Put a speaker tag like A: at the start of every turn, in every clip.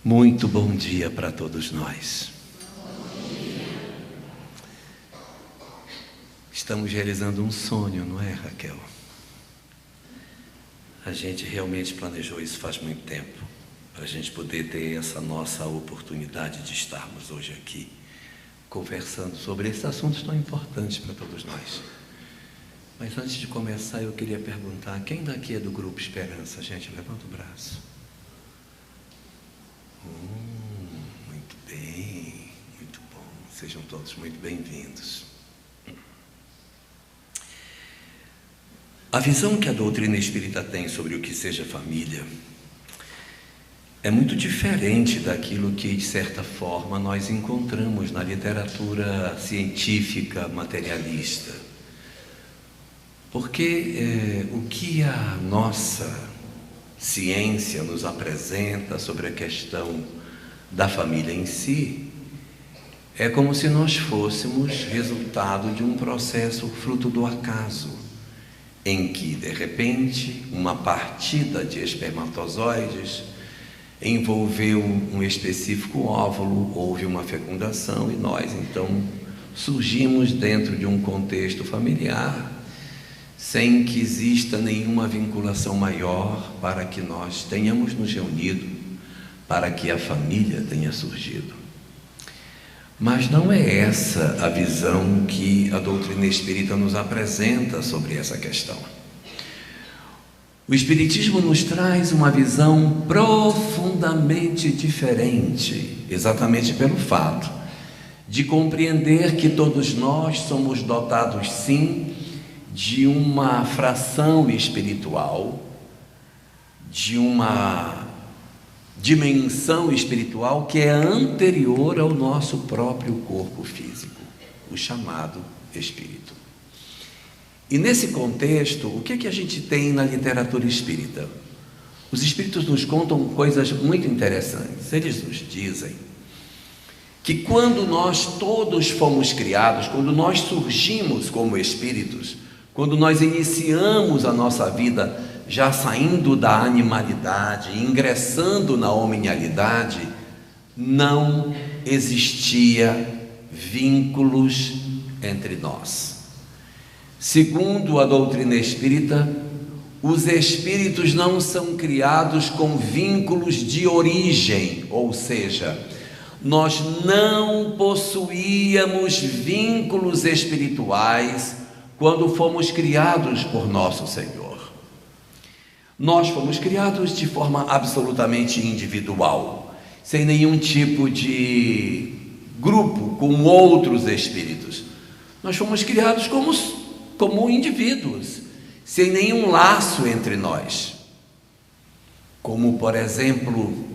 A: Muito bom dia para todos nós. Estamos realizando um sonho, não é, Raquel? A gente realmente planejou isso faz muito tempo, para a gente poder ter essa nossa oportunidade de estarmos hoje aqui, conversando sobre esses assuntos tão importantes para todos nós. Mas antes de começar, eu queria perguntar, quem daqui é do Grupo Esperança? Gente, levanta o braço. Muito bem, muito bom. Sejam todos muito bem-vindos. A visão que a doutrina espírita tem sobre o que seja família é muito diferente daquilo que, de certa forma, nós encontramos na literatura científica materialista. Porque o que a nossa ciência nos apresenta sobre a questão da família em si é como se nós fôssemos resultado de um processo fruto do acaso, em que, de repente, uma partida de espermatozoides envolveu um específico óvulo, houve uma fecundação e nós, então, surgimos dentro de um contexto familiar, sem que exista nenhuma vinculação maior para que nós tenhamos nos reunido, para que a família tenha surgido. Mas não é essa a visão que a doutrina espírita nos apresenta sobre essa questão. O Espiritismo nos traz uma visão profundamente diferente, exatamente pelo fato de compreender que todos nós somos dotados, sim, de uma fração espiritual, de uma dimensão espiritual que é anterior ao nosso próprio corpo físico, o chamado espírito. E nesse contexto, o que a gente tem na literatura espírita? Os espíritos nos contam coisas muito interessantes. Eles nos dizem que quando nós todos fomos criados, quando nós surgimos como espíritos, quando nós iniciamos a nossa vida já saindo da animalidade, ingressando na hominialidade, não existia vínculos entre nós. Segundo a doutrina espírita, os espíritos não são criados com vínculos de origem, ou seja, nós não possuíamos vínculos espirituais quando fomos criados por nosso Senhor. Nós fomos criados de forma absolutamente individual, sem nenhum tipo de grupo com outros espíritos. Nós fomos criados como indivíduos, sem nenhum laço entre nós. Como, por exemplo,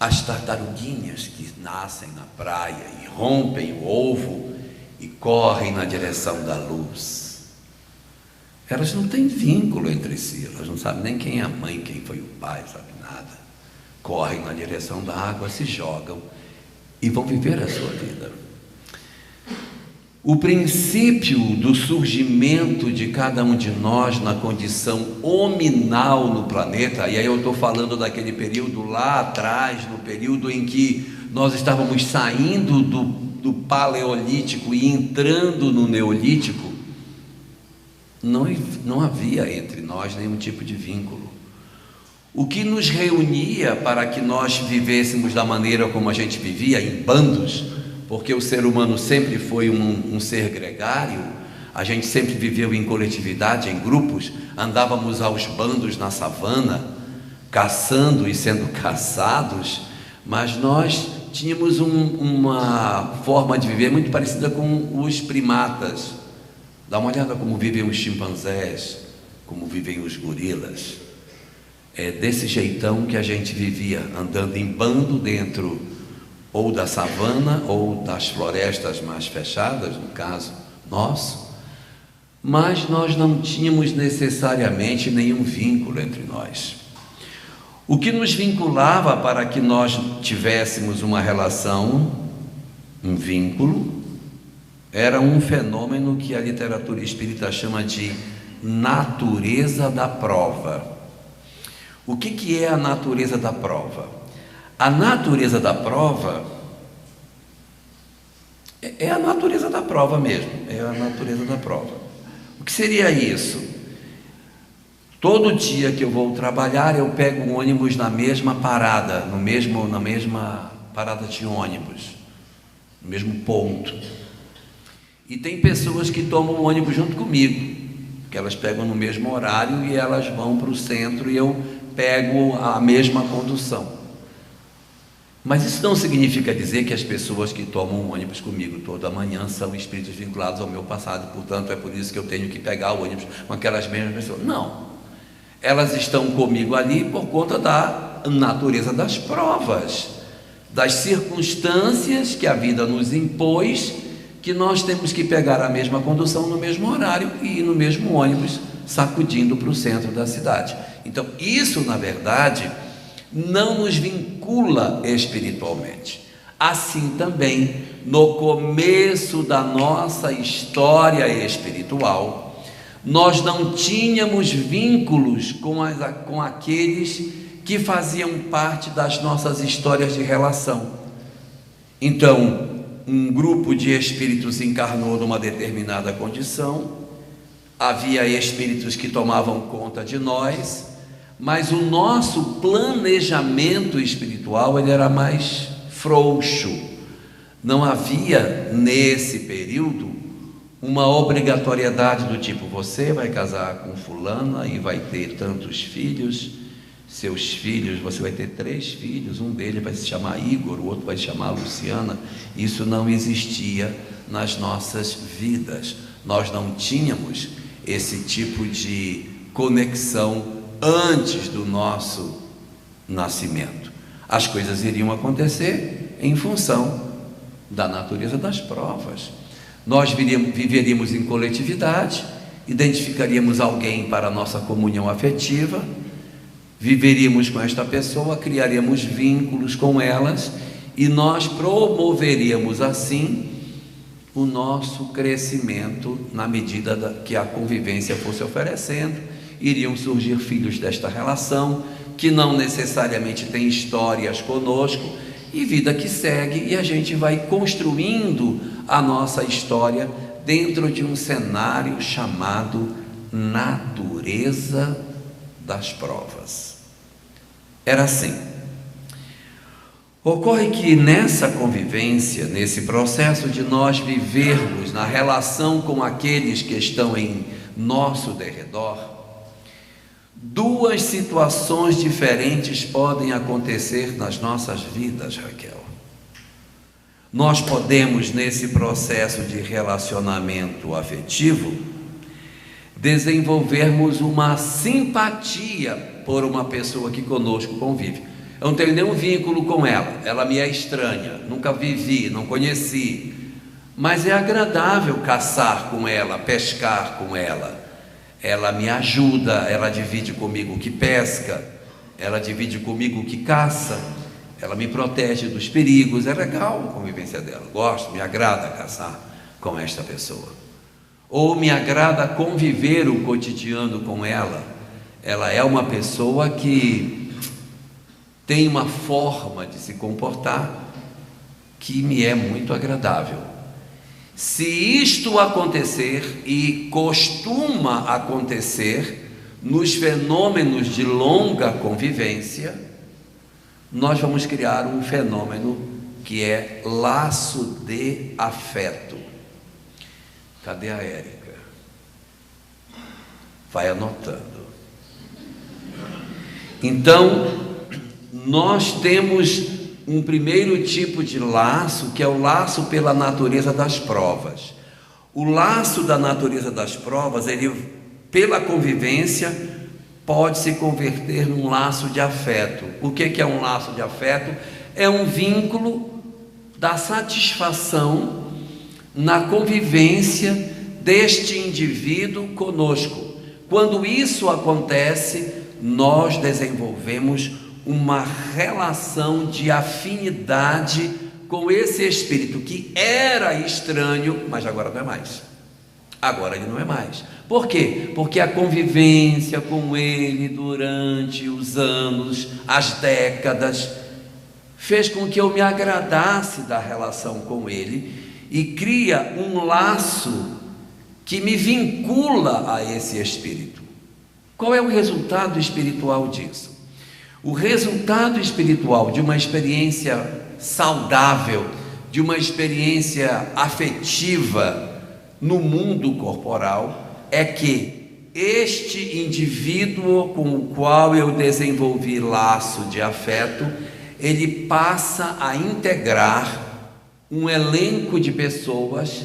A: as tartaruguinhas que nascem na praia e rompem o ovo e correm na direção da luz. Elas não têm vínculo entre si, elas não sabem nem quem é a mãe, quem foi o pai, sabe nada. Correm na direção da água, se jogam e vão viver a sua vida. O princípio do surgimento de cada um de nós na condição hominal no planeta, e aí eu estou falando daquele período lá atrás, no período em que nós estávamos saindo do paleolítico e entrando no neolítico, não havia entre nós nenhum tipo de vínculo. O que nos reunia para que nós vivêssemos da maneira como a gente vivia, em bandos, porque o ser humano sempre foi um ser gregário, a gente sempre viveu em coletividade, em grupos, andávamos aos bandos na savana, caçando e sendo caçados, mas nós tínhamos uma forma de viver muito parecida com os primatas. Dá uma olhada como vivem os chimpanzés, como vivem os gorilas. É desse jeitão que a gente vivia, andando em bando dentro ou da savana ou das florestas mais fechadas, no caso nosso, mas nós não tínhamos necessariamente nenhum vínculo entre nós. O que nos vinculava para que nós tivéssemos uma relação, um vínculo, era um fenômeno que a literatura espírita chama de natureza da prova. O que é a natureza da prova? A natureza da prova é a natureza da prova mesmo, é a natureza da prova. O que seria isso? Todo dia que eu vou trabalhar, eu pego um ônibus na mesma parada, na mesma parada de ônibus, no mesmo ponto. E tem pessoas que tomam o ônibus junto comigo, que elas pegam no mesmo horário e elas vão para o centro e eu pego a mesma condução. Mas isso não significa dizer que as pessoas que tomam o ônibus comigo toda manhã são espíritos vinculados ao meu passado, portanto é por isso que eu tenho que pegar o ônibus com aquelas mesmas pessoas. Não, elas estão comigo ali por conta da natureza das provas, das circunstâncias que a vida nos impôs, que nós temos que pegar a mesma condução no mesmo horário e ir no mesmo ônibus, sacudindo para o centro da cidade. Então isso, na verdade, não nos vincula espiritualmente. Assim também, no começo da nossa história espiritual, nós não tínhamos vínculos com aqueles que faziam parte das nossas histórias de relação. Então, um grupo de espíritos encarnou numa determinada condição, havia espíritos que tomavam conta de nós, mas o nosso planejamento espiritual ele era mais frouxo. Não havia nesse período uma obrigatoriedade do tipo: você vai casar com fulana e vai ter tantos filhos, seus filhos, você vai ter 3 filhos, um deles vai se chamar Igor, o outro vai se chamar Luciana. Isso não existia nas nossas vidas. Nós não tínhamos esse tipo de conexão antes do nosso nascimento. As coisas iriam acontecer em função da natureza das provas. Nós viveríamos em coletividade, identificaríamos alguém para a nossa comunhão afetiva, viveríamos com esta pessoa, criaríamos vínculos com elas e nós promoveríamos assim o nosso crescimento na medida que a convivência fosse oferecendo. Iriam surgir filhos desta relação, que não necessariamente têm histórias conosco, e vida que segue, e a gente vai construindo a nossa história dentro de um cenário chamado natureza das provas. Era assim. Ocorre que nessa convivência, nesse processo de nós vivermos na relação com aqueles que estão em nosso derredor, 2 situações diferentes podem acontecer nas nossas vidas, Raquel. Nós podemos, nesse processo de relacionamento afetivo, desenvolvermos uma simpatia por uma pessoa que conosco convive. Eu não tenho nenhum vínculo com ela, ela me é estranha, nunca vivi, não conheci, mas é agradável caçar com ela, pescar com ela. Ela me ajuda, ela divide comigo o que pesca, ela divide comigo o que caça, ela me protege dos perigos. É legal a convivência dela, gosto, me agrada caçar com esta pessoa. Ou me agrada conviver o cotidiano com ela. Ela é uma pessoa que tem uma forma de se comportar que me é muito agradável. Se isto acontecer, e costuma acontecer nos fenômenos de longa convivência, nós vamos criar um fenômeno que é laço de afeto. Cadê a Érica? Vai anotando. Então, nós temos um primeiro tipo de laço, que é o laço pela natureza das provas. O laço da natureza das provas, ele, pela convivência, pode se converter num laço de afeto. O que é um laço de afeto? É um vínculo da satisfação na convivência deste indivíduo conosco. Quando isso acontece, nós desenvolvemos uma relação de afinidade com esse espírito que era estranho, mas agora não é mais. Agora ele não é mais. Por quê? Porque a convivência com ele durante os anos, as décadas, fez com que eu me agradasse da relação com Ele e cria um laço que me vincula a esse Espírito. Qual é o resultado espiritual disso? O resultado espiritual de uma experiência saudável, de uma experiência afetiva no mundo corporal, é que este indivíduo com o qual eu desenvolvi laço de afeto, ele passa a integrar um elenco de pessoas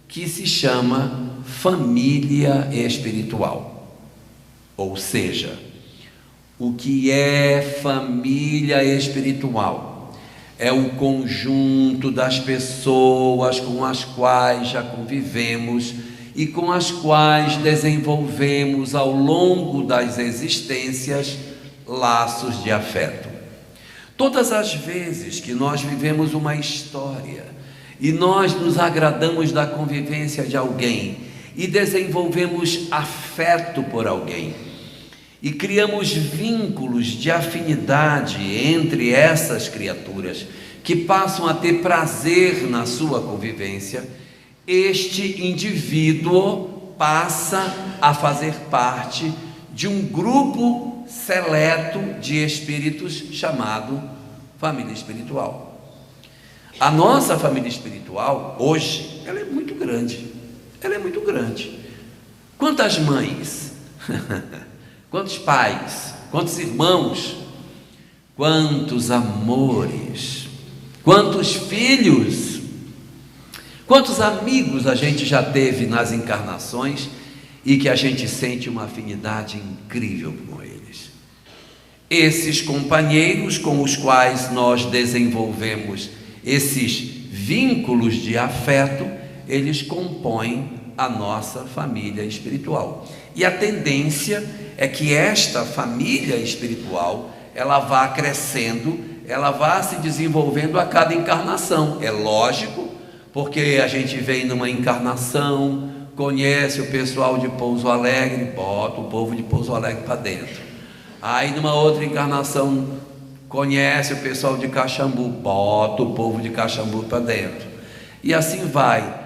A: que se chama família espiritual. Ou seja, o que é família espiritual? É o conjunto das pessoas com as quais já convivemos e com as quais desenvolvemos ao longo das existências laços de afeto. Todas as vezes que nós vivemos uma história e nós nos agradamos da convivência de alguém e desenvolvemos afeto por alguém e criamos vínculos de afinidade entre essas criaturas que passam a ter prazer na sua convivência, este indivíduo passa a fazer parte de um grupo seleto de espíritos chamado família espiritual. A nossa família espiritual hoje, ela é muito grande. Ela é muito grande. Quantas mães? Quantos pais? Quantos irmãos? Quantos amores? Quantos filhos? Quantos amigos a gente já teve nas encarnações e que a gente sente uma afinidade incrível com eles? Esses companheiros com os quais nós desenvolvemos esses vínculos de afeto, eles compõem a nossa família espiritual. E a tendência é que esta família espiritual, ela vá crescendo, ela vá se desenvolvendo a cada encarnação. É lógico, porque a gente vem numa encarnação, conhece o pessoal de Pouso Alegre, bota o povo de Pouso Alegre para dentro. Aí numa outra encarnação, conhece o pessoal de Caxambu, bota o povo de Caxambu para dentro. E assim vai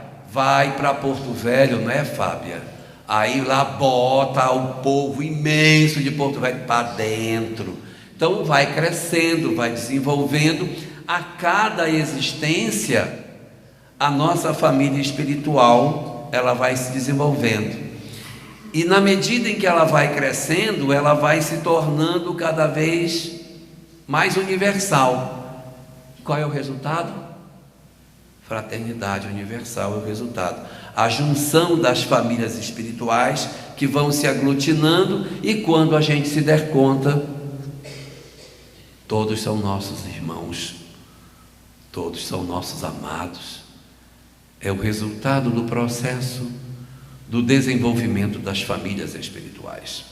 A: para Porto Velho, não é, Fábia? Aí lá bota o povo imenso de Porto Velho para dentro. Então vai crescendo, vai desenvolvendo. A cada existência, a nossa família espiritual, ela vai se desenvolvendo. E na medida em que ela vai crescendo, ela vai se tornando cada vez mais universal. Qual é o resultado? Fraternidade universal é o resultado. A junção das famílias espirituais que vão se aglutinando, e quando a gente se der conta, todos são nossos irmãos, todos são nossos amados. É o resultado do processo do desenvolvimento das famílias espirituais.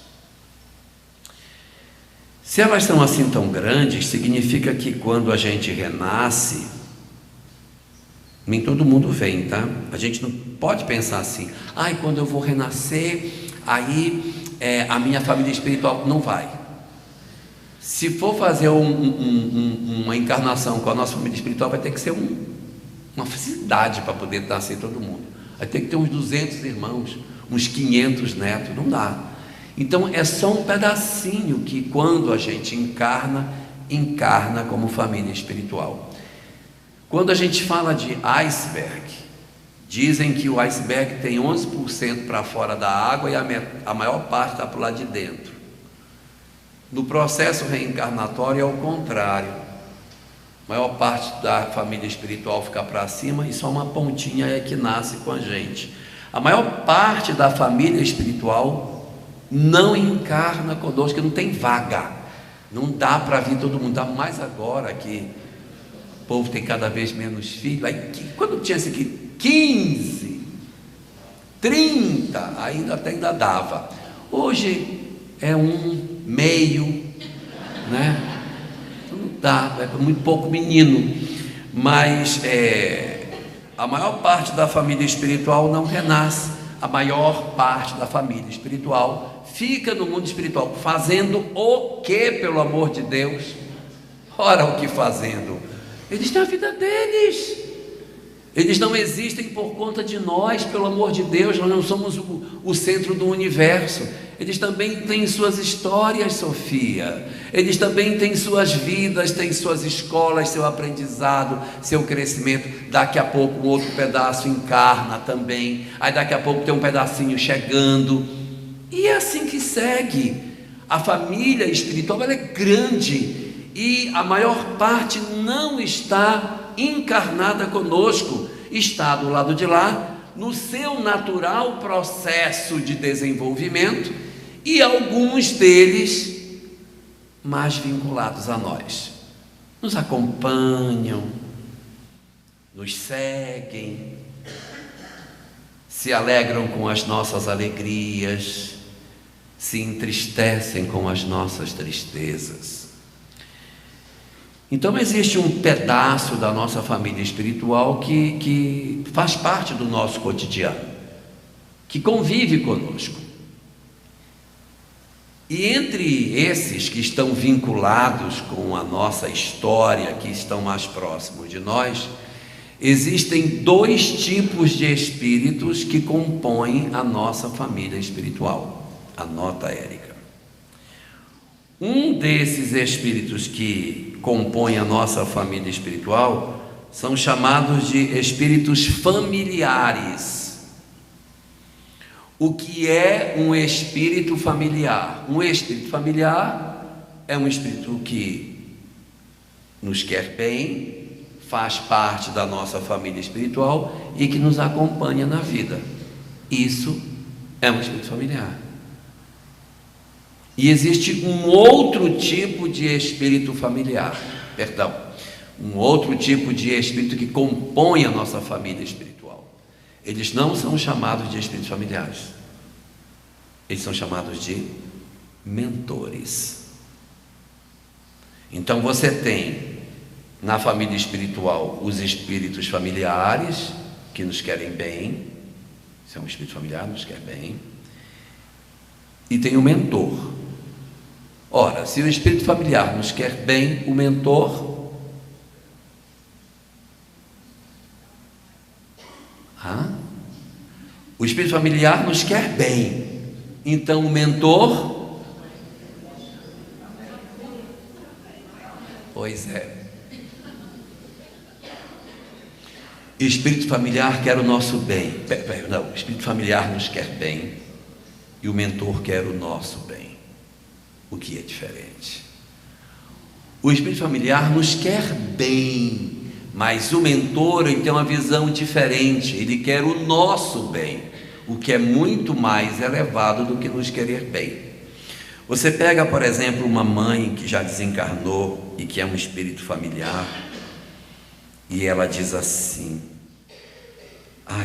A: Se elas são assim tão grandes, significa que quando a gente renasce, nem todo mundo vem, tá? A gente não pode pensar assim, quando eu vou renascer, aí a minha família espiritual não vai. Se for fazer uma encarnação com a nossa família espiritual, vai ter que ser uma cidade para poder nascer todo mundo. Vai ter que ter uns 200 irmãos, uns 500 netos, não dá. Então é só um pedacinho que quando a gente encarna como família espiritual. Quando a gente fala de iceberg, dizem que o iceberg tem 11% para fora da água e a maior parte está para o lado de dentro. No processo reencarnatório é o contrário. A maior parte da família espiritual fica para cima e só uma pontinha é que nasce com a gente. A maior parte da família espiritual não encarna conosco, não tem vaga. Não dá para vir todo mundo, dá mais agora que o povo tem cada vez menos filhos. Aí, quando tinha isso aqui, 15, 30, ainda dava. Hoje é meio, né? Não dá, é muito pouco menino. Mas a maior parte da família espiritual não renasce. A maior parte da família espiritual fica no mundo espiritual. Fazendo o que, pelo amor de Deus? Ora, o que fazendo? Eles têm a vida deles. Eles não existem por conta de nós, pelo amor de Deus. Nós não somos o centro do universo. Eles também têm suas histórias, Sofia. Eles também têm suas vidas, têm suas escolas, seu aprendizado, seu crescimento. Daqui a pouco um outro pedaço encarna também. Aí daqui a pouco tem um pedacinho chegando. E é assim que segue. A família espiritual, ela é grande. E a maior parte não está encarnada conosco, está do lado de lá, no seu natural processo de desenvolvimento, e alguns deles mais vinculados a nós, nos acompanham, nos seguem, se alegram com as nossas alegrias, se entristecem com as nossas tristezas. Então existe um pedaço da nossa família espiritual que faz parte do nosso cotidiano, que convive conosco. E entre esses que estão vinculados com a nossa história, que estão mais próximos de nós, existem dois tipos de espíritos que compõem a nossa família espiritual. Anota, Érica. Um desses espíritos que compõem a nossa família espiritual são chamados de espíritos familiares. O que é um espírito familiar? Um espírito familiar é um espírito que nos quer bem, faz parte da nossa família espiritual e que nos acompanha na vida. Isso é um espírito familiar. E existe um outro tipo de espírito familiar, um outro tipo de espírito que compõe a nossa família espiritual. Eles não são chamados de espíritos familiares, eles são chamados de mentores. Então você tem na família espiritual os espíritos familiares que nos querem bem, se é um espírito familiar, nos quer bem, e tem o mentor. Ora, se o espírito familiar nos quer bem, o mentor o espírito familiar nos quer bem, então o mentor, pois é, espírito familiar quer o nosso bem, não, o espírito familiar nos quer bem e o mentor quer o nosso bem. O que é diferente? O espírito familiar nos quer bem, mas o mentor ele tem uma visão diferente, ele quer o nosso bem, o que é muito mais elevado do que nos querer bem. Você pega, por exemplo, uma mãe que já desencarnou e que é um espírito familiar, e ela diz assim: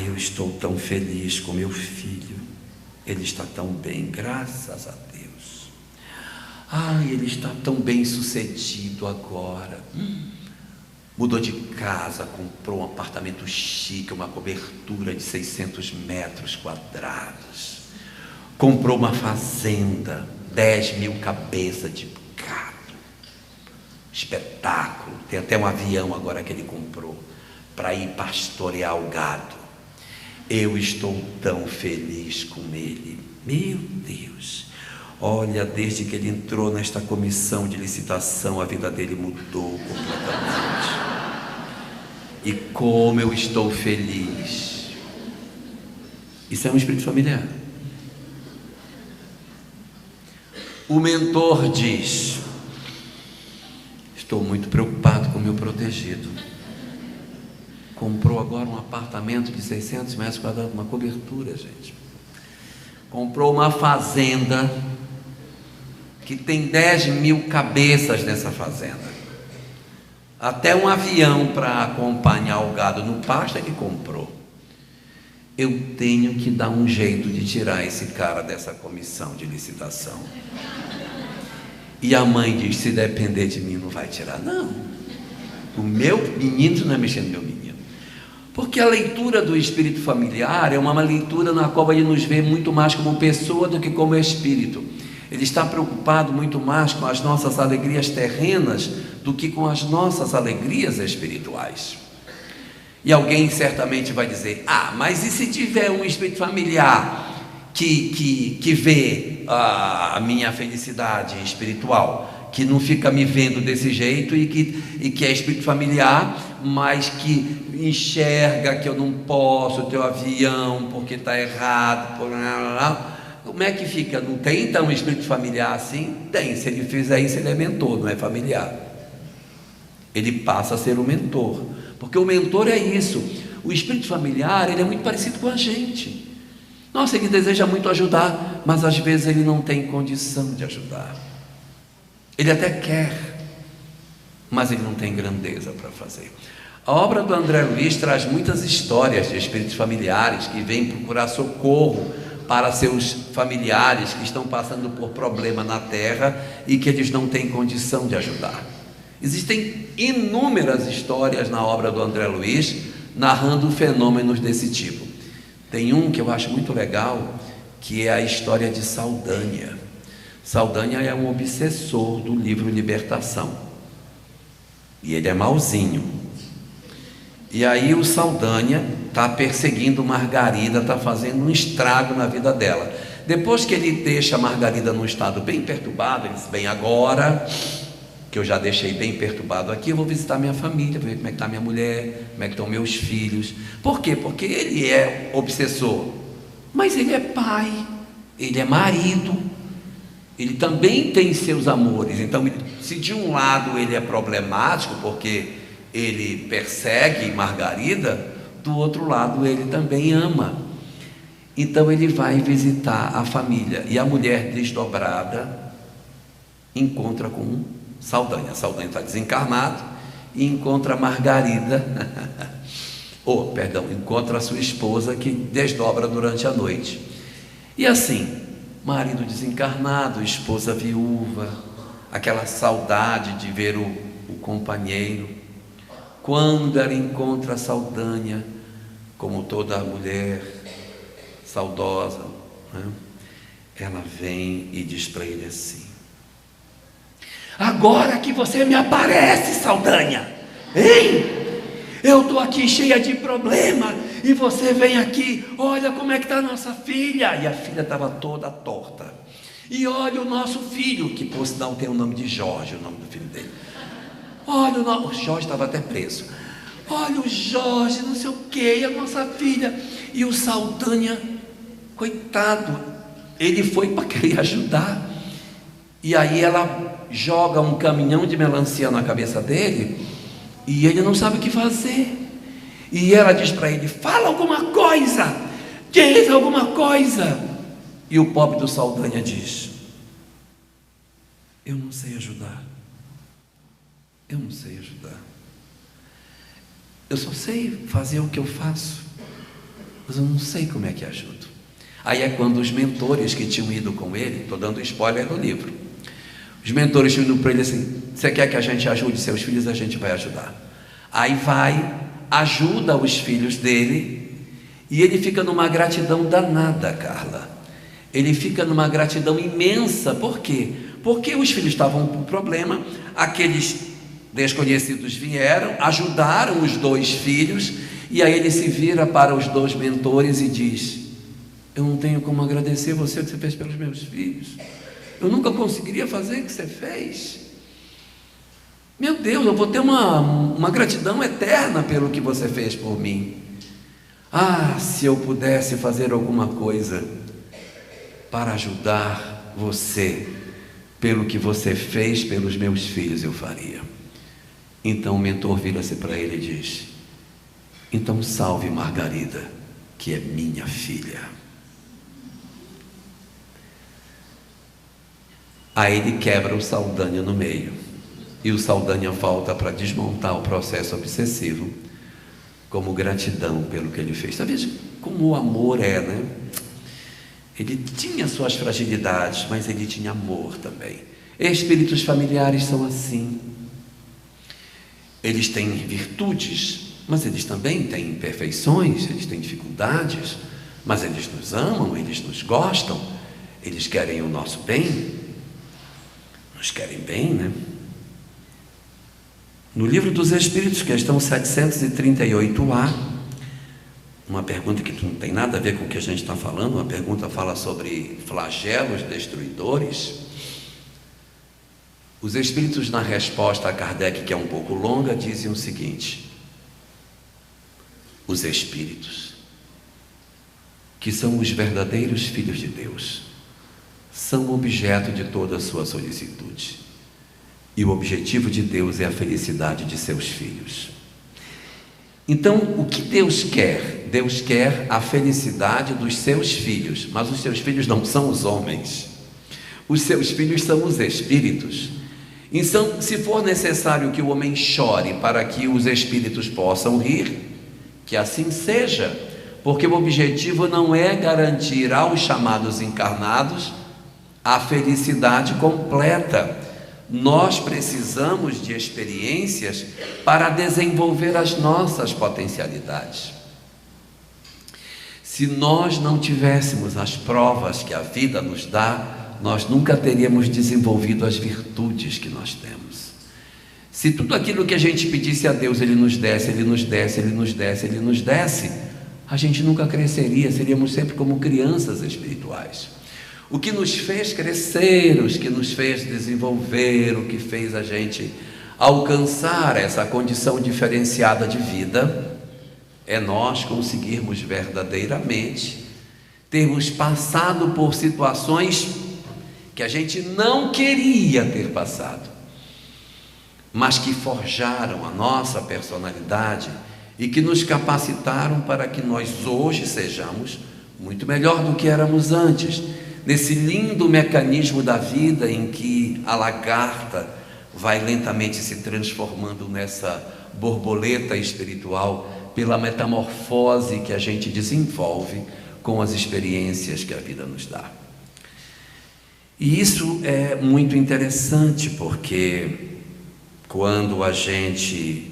A: eu estou tão feliz com meu filho, ele está tão bem, graças a Deus. Ele está tão bem sucedido agora. Mudou de casa, comprou um apartamento chique, uma cobertura de 600 metros quadrados. Comprou uma fazenda, 10.000 cabeças de gado. Espetáculo. Tem até um avião agora que ele comprou para ir pastorear o gado. Eu estou tão feliz com ele. Meu Deus. Olha, desde que ele entrou nesta comissão de licitação, a vida dele mudou completamente. E como eu estou feliz. Isso é um espírito familiar. O mentor diz: estou muito preocupado com o meu protegido. Comprou agora um apartamento de 600 metros quadrados, uma cobertura, gente. Comprou uma fazenda que tem 10.000 cabeças nessa fazenda. Até um avião para acompanhar o gado no pasto é que comprou. Eu tenho que dar um jeito de tirar esse cara dessa comissão de licitação. E a mãe diz: se depender de mim, não vai tirar. Não, o meu menino não é mexendo no meu menino. Porque a leitura do espírito familiar é uma leitura na qual ele nos vê muito mais como pessoa do que como espírito. Ele está preocupado muito mais com as nossas alegrias terrenas do que com as nossas alegrias espirituais. E alguém certamente vai dizer: ah, mas e se tiver um espírito familiar que vê a minha felicidade espiritual, que não fica me vendo desse jeito e que é espírito familiar, mas que enxerga que eu não posso ter o avião porque está errado, como é que fica? Não tem então um espírito familiar assim? Tem. Se ele fizer isso, ele é mentor, não é familiar. Ele passa a ser o mentor, porque o mentor é isso. O espírito familiar, ele é muito parecido com a gente. Nossa, ele deseja muito ajudar, mas às vezes ele não tem condição de ajudar. Ele até quer, mas ele não tem grandeza para fazer. A obra do André Luiz traz muitas histórias de espíritos familiares que vêm procurar socorro para seus familiares que estão passando por problema na terra e que eles não têm condição de ajudar. Existem inúmeras histórias na obra do André Luiz narrando fenômenos desse tipo. Tem um que eu acho muito legal, que é a história de Saldanha. Saldanha é um obsessor do livro Libertação, e ele é mauzinho. E aí o Saldanha está perseguindo Margarida, está fazendo um estrago na vida dela. Depois que ele deixa a Margarida num estado bem perturbado, ele diz: bem, agora que eu já deixei bem perturbado aqui, eu vou visitar minha família, ver como é que está minha mulher, como é que estão meus filhos. Por quê? Porque ele é obsessor, mas ele é pai, ele é marido, ele também tem seus amores. Então, se de um lado ele é problemático, porque ele persegue Margarida, do outro lado ele também ama. Então ele vai visitar a família, e a mulher desdobrada encontra com Saldanha. Saldanha está desencarnado e encontra Margarida, encontra a sua esposa, que desdobra durante a noite. E assim, marido desencarnado, esposa viúva, aquela saudade de ver o companheiro. Quando ela encontra Saldanha, como toda mulher saudosa, né, ela vem e diz para ele assim: agora que você me aparece, Saldanha, hein? Eu estou aqui cheia de problema e você vem aqui, olha como é que está a nossa filha. E a filha estava toda torta. E olha o nosso filho, que por sinal tem o nome de Jorge, o nome do filho dele. Olha o Jorge estava até preso. Olha o Jorge, não sei o que, e a nossa filha. E o Saldanha, coitado, ele foi para querer ajudar. E aí ela joga um caminhão de melancia na cabeça dele, e ele não sabe o que fazer. E ela diz para ele: fala alguma coisa, diz alguma coisa. E o pobre do Saldanha diz: eu não sei ajudar. Eu não sei ajudar. Eu só sei fazer o que eu faço, mas eu não sei como é que ajudo. Aí é quando os mentores que tinham ido com ele, estou dando spoiler do livro, os mentores tinham ido para ele assim: você quer que a gente ajude seus filhos? A gente vai ajudar. Aí vai, ajuda os filhos dele, e ele fica numa gratidão danada, Carla. Ele fica numa gratidão imensa. Por quê? Porque os filhos estavam com problema, aqueles desconhecidos vieram, ajudaram os dois filhos, e aí ele se vira para os dois mentores e diz: eu não tenho como agradecer você o que você fez pelos meus filhos. Eu nunca conseguiria fazer o que você fez. Meu Deus, eu vou ter uma gratidão eterna pelo que você fez por mim. Ah, se eu pudesse fazer alguma coisa para ajudar você pelo que você fez pelos meus filhos, eu faria. Então o mentor vira-se para ele e diz: então salve Margarida, que é minha filha. Aí ele quebra o Saldanha no meio, e o Saldanha volta para desmontar o processo obsessivo, como gratidão pelo que ele fez. Você veja como o amor é, né? Ele tinha suas fragilidades, mas ele tinha amor também. Espíritos familiares são assim. Eles têm virtudes, mas eles também têm imperfeições, eles têm dificuldades, mas eles nos amam, eles nos gostam, eles querem o nosso bem, nos querem bem, né? No Livro dos Espíritos, questão 738A, uma pergunta que não tem nada a ver com o que a gente está falando, uma pergunta fala sobre flagelos destruidores. Os Espíritos, na resposta a Kardec, que é um pouco longa, dizem o seguinte: os Espíritos, que são os verdadeiros filhos de Deus, são objeto de toda a sua solicitude. E o objetivo de Deus é a felicidade de seus filhos. Então, o que Deus quer? Deus quer a felicidade dos seus filhos, mas os seus filhos não são os homens. Os seus filhos são os espíritos. Então, se for necessário que o homem chore para que os espíritos possam rir, que assim seja, porque o objetivo não é garantir aos chamados encarnados a felicidade completa. Nós precisamos de experiências para desenvolver as nossas potencialidades. Se nós não tivéssemos as provas que a vida nos dá, nós nunca teríamos desenvolvido as virtudes que nós temos. Se tudo aquilo que a gente pedisse a Deus, Ele nos desse, Ele nos desse, Ele nos desse, Ele nos desse, a gente nunca cresceria, seríamos sempre como crianças espirituais. O que nos fez crescer, o que nos fez desenvolver, o que fez a gente alcançar essa condição diferenciada de vida, é nós conseguirmos verdadeiramente termos passado por situações que a gente não queria ter passado, mas que forjaram a nossa personalidade e que nos capacitaram para que nós hoje sejamos muito melhor do que éramos antes, nesse lindo mecanismo da vida em que a lagarta vai lentamente se transformando nessa borboleta espiritual pela metamorfose que a gente desenvolve com as experiências que a vida nos dá. E isso é muito interessante, porque quando a gente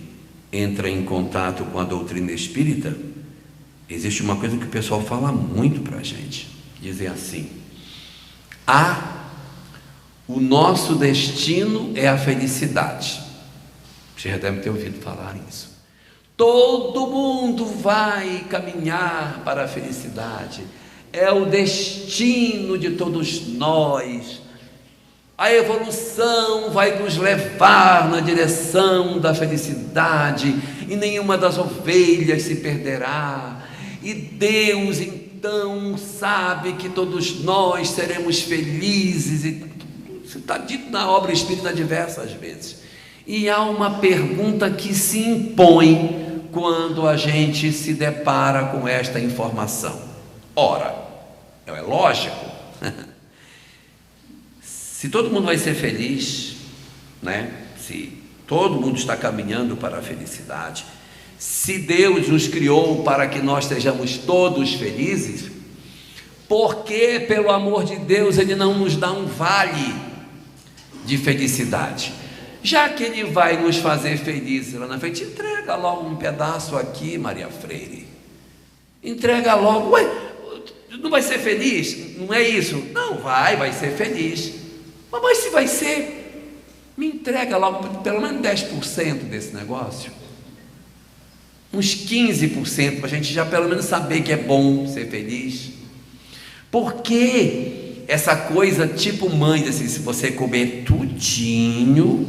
A: entra em contato com a doutrina espírita, existe uma coisa que o pessoal fala muito para a gente. Dizem assim: o nosso destino é a felicidade. Você já deve ter ouvido falar isso. Todo mundo vai caminhar para a felicidade, é o destino de todos nós. A evolução vai nos levar na direção da felicidade, e nenhuma das ovelhas se perderá, e Deus então sabe que todos nós seremos felizes. Isso está dito na obra espírita diversas vezes. E há uma pergunta que se impõe quando a gente se depara com esta informação. Ora, é lógico, se todo mundo vai ser feliz, né? Se todo mundo está caminhando para a felicidade, se Deus nos criou para que nós sejamos todos felizes, por que, pelo amor de Deus, Ele não nos dá um vale de felicidade? Já que Ele vai nos fazer felizes lá na frente, entrega logo um pedaço aqui, Maria Freire. Entrega logo. Ué, não vai ser feliz? Não é isso? Não, vai ser feliz. Mas se vai ser, me entrega logo pelo menos 10% desse negócio. Uns 15%, para a gente já pelo menos saber que é bom ser feliz. Porque essa coisa tipo mãe, assim, se você comer tudinho,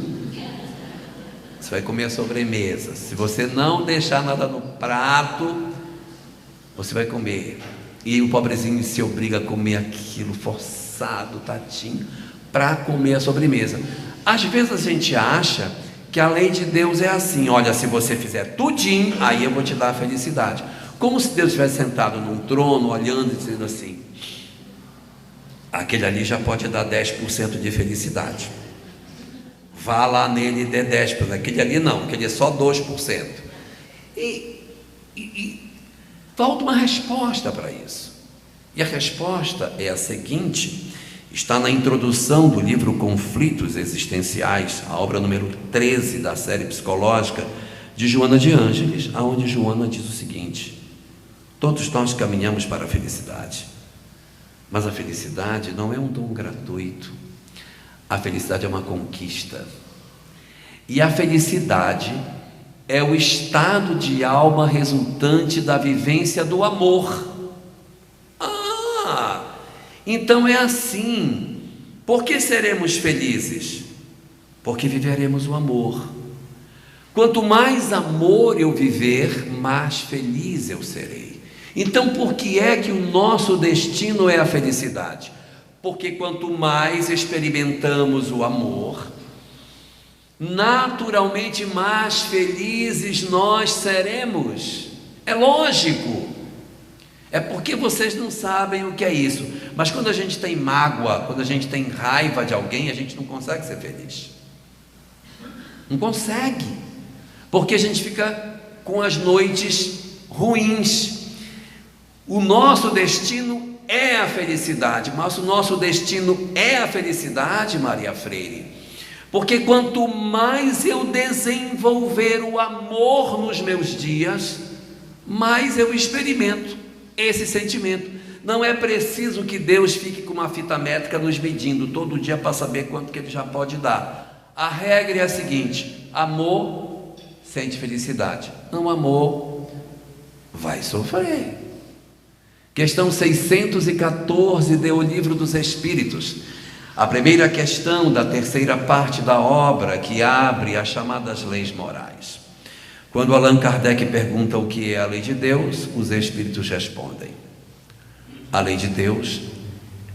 A: você vai comer a sobremesa. Se você não deixar nada no prato, você vai comer. E o pobrezinho se obriga a comer aquilo forçado, tadinho, para comer a sobremesa. Às vezes a gente acha que a lei de Deus é assim: olha, se você fizer tudinho, aí eu vou te dar a felicidade. Como se Deus estivesse sentado num trono, olhando e dizendo assim: aquele ali já pode dar 10% de felicidade, vá lá nele e dê 10%, aquele ali não, aquele é só 2%. E falta uma resposta para isso. E a resposta é a seguinte: está na introdução do livro Conflitos Existenciais, a obra número 13 da série psicológica de Joana de Ângeles, onde Joana diz o seguinte: todos nós caminhamos para a felicidade, mas a felicidade não é um dom gratuito. A felicidade é uma conquista. E a felicidade é o estado de alma resultante da vivência do amor. Então é assim. Por que seremos felizes? Porque viveremos o amor. Quanto mais amor eu viver, mais feliz eu serei. Então, por que é que o nosso destino é a felicidade? Porque quanto mais experimentamos o amor, naturalmente mais felizes nós seremos. É lógico. É porque vocês não sabem o que é isso. Mas quando a gente tem mágoa, quando a gente tem raiva de alguém, a gente não consegue ser feliz. Não consegue. Porque a gente fica com as noites ruins. O nosso destino é a felicidade. Mas o nosso destino é a felicidade, Maria Freire. Porque quanto mais eu desenvolver o amor nos meus dias, mais eu experimento esse sentimento. Não é preciso que Deus fique com uma fita métrica nos medindo todo dia para saber quanto que Ele já pode dar. A regra é a seguinte: amor sente felicidade, não amor vai sofrer. Questão 614 do Livro dos Espíritos, a primeira questão da terceira parte da obra, que abre as chamadas leis morais. Quando Allan Kardec pergunta o que é a lei de Deus, os Espíritos respondem: a lei de Deus